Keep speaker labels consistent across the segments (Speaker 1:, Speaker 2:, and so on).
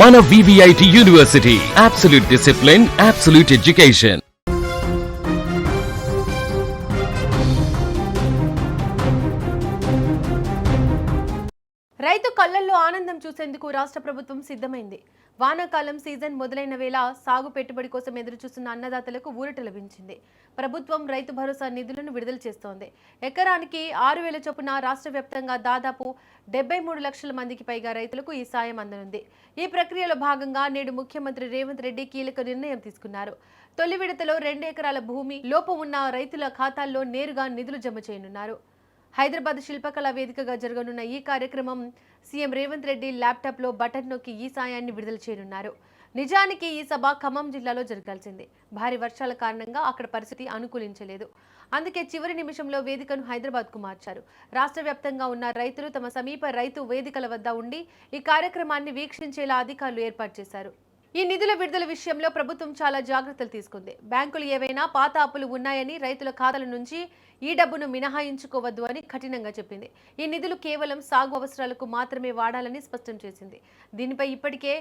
Speaker 1: మన VVIT university, absolute discipline, absolute education.
Speaker 2: రైతు కళ్ళల్లో ఆనందం చూసేందుకు రాష్ట్ర ప్రభుత్వం సిద్ధమైంది. వానాకాలం సీజన్ మొదలైన వేళ సాగు పెట్టుబడి కోసం ఎదురుచూస్తున్న అన్నదాతలకు ఊరట లభించింది. ప్రభుత్వం రైతు భరోసా నిధులను విడుదల చేస్తోంది. ఎకరానికి 6,000 చొప్పున రాష్ట్ర వ్యాప్తంగా దాదాపు 73 లక్షల మందికి పైగా రైతులకు ఈ సాయం అందనుంది. ఈ ప్రక్రియలో భాగంగా నేడు ముఖ్యమంత్రి రేవంత్ రెడ్డి కీలక నిర్ణయం తీసుకున్నారు. తొలి విడతలో 2 ఎకరాల భూమి లోపు ఉన్న రైతుల ఖాతాల్లో నేరుగా నిధులు జమ చేయనున్నారు. హైదరాబాద్ శిల్పకళా వేదికగా జరగనున్న ఈ కార్యక్రమం సీఎం రేవంత్ రెడ్డి ల్యాప్టాప్లో బటన్ నొక్కి ఈ సాయాన్ని విడుదల చేయనున్నారు. నిజానికి ఈ సభ ఖమ్మం జిల్లాలో జరగాల్సింది. భారీ వర్షాల కారణంగా అక్కడ పరిస్థితి అనుకూలించలేదు. అందుకే చివరి నిమిషంలో వేదికను హైదరాబాద్కు మార్చారు. రాష్ట్ర వ్యాప్తంగా ఉన్న రైతులు తమ సమీప రైతు వేదికల వద్ద ఉండి ఈ కార్యక్రమాన్ని వీక్షించేలా అధికారులు ఏర్పాటు చేశారు. ఈ నిధుల విడుదల విషయంలో ప్రభుత్వం చాలా జాగ్రత్తలు తీసుకుంది. బ్యాంకులు ఏవైనా పాత అప్పులు ఉన్నాయని రైతుల ఖాతాల నుంచి ఈ డబ్బును మినహాయించుకోవద్దు అని కఠినంగా చెప్పింది. ఈ నిధులు కేవలం సాగు అవసరాలకు మాత్రమే వాడాలని స్పష్టం చేసింది. దీనిపై ఇప్పటికే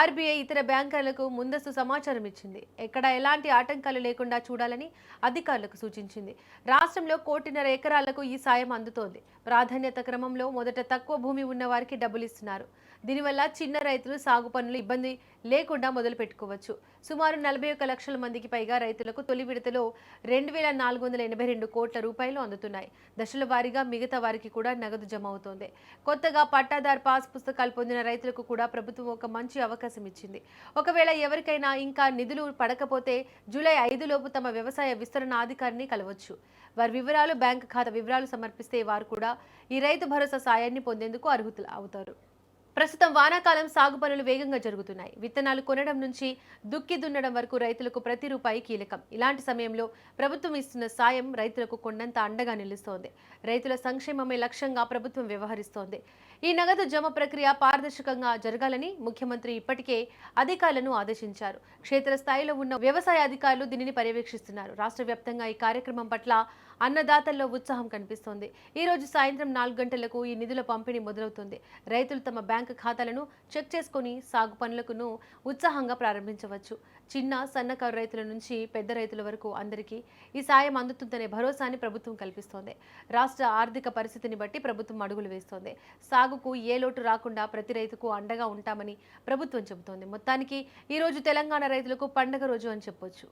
Speaker 2: RBI ఇతర బ్యాంకులకు ముందస్తు సమాచారం ఇచ్చింది. ఎక్కడ ఎలాంటి ఆటంకాలు లేకుండా చూడాలని అధికారులకు సూచించింది. రాష్ట్రంలో 1.5 ఎకరాలకు ఈ సాయం అందుతోంది. ప్రాధాన్యత క్రమంలో మొదట తక్కువ భూమి ఉన్న వారికి డబ్బులు ఇస్తున్నారు. దీనివల్ల చిన్న రైతులు సాగు పనులు ఇబ్బంది లేకుండా మొదలు పెట్టుకోవచ్చు. సుమారు 41 లక్షల మందికి పైగా రైతులకు తొలి విడతలో 2,482 కోట్ల రూపాయలు అందుతున్నాయి. దశల వారీగా మిగతా వారికి కూడా నగదు జమ అవుతోంది. కొత్తగా పట్టాదార్ పాస్ పుస్తకాలు పొందిన రైతులకు కూడా ప్రభుత్వం ఒక మంచి అవకాశం ఇచ్చింది. ఒకవేళ ఎవరికైనా ఇంకా నిధులు పడకపోతే జూలై 5 లోపు తమ వ్యవసాయ విస్తరణ అధికారిని కలవచ్చు. వారి వివరాలు, బ్యాంకు ఖాతా వివరాలు సమర్పిస్తే వారు కూడా ఈ రైతు భరోసా సాయాన్ని పొందేందుకు అర్హులు అవుతారు. ప్రస్తుతం వానాకాలం సాగు పనులు వేగంగా జరుగుతున్నాయి. విత్తనాలు కొనడం నుంచి దుక్కి దున్నడం వరకు రైతులకు ప్రతి రూపాయి కీలకం. ఇలాంటి సమయంలో ప్రభుత్వం ఇస్తున్న సాయం రైతులకు కొండంత అండగా నిలుస్తోంది. రైతుల సంక్షేమమే లక్ష్యంగా ప్రభుత్వం వ్యవహరిస్తోంది. ఈ నగదు జమ ప్రక్రియ పారదర్శకంగా జరగాలని ముఖ్యమంత్రి ఇప్పటికే అధికారులను ఆదేశించారు. క్షేత్రస్థాయిలో ఉన్న వ్యవసాయ అధికారులు దీనిని పర్యవేక్షిస్తున్నారు. రాష్ట్ర వ్యాప్తంగా ఈ కార్యక్రమం పట్ల అన్నదాతల్లో ఉత్సాహం కనిపిస్తోంది. ఈ రోజు సాయంత్రం 4 గంటలకు ఈ నిధుల పంపిణీ మొదలవుతుంది. రైతులు తమ బ్యాంకు ఖాతాలను చెక్ చేసుకుని సాగు పనులను ఉత్సాహంగా ప్రారంభించవచ్చు. చిన్న సన్నకారు రైతుల నుంచి పెద్ద రైతుల వరకు అందరికీ ఈ సాయం అందుతుందనే భరోసాని ప్రభుత్వం కల్పిస్తోంది. రాష్ట్ర ఆర్థిక పరిస్థితిని బట్టి ప్రభుత్వం అడుగులు వేస్తోంది. సాగుకు ఏ లోటు రాకుండా ప్రతి రైతుకు అండగా ఉంటామని ప్రభుత్వం చెబుతోంది. మొత్తానికి ఈ రోజు తెలంగాణ రైతులకు పండగ రోజు అని చెప్పొచ్చు.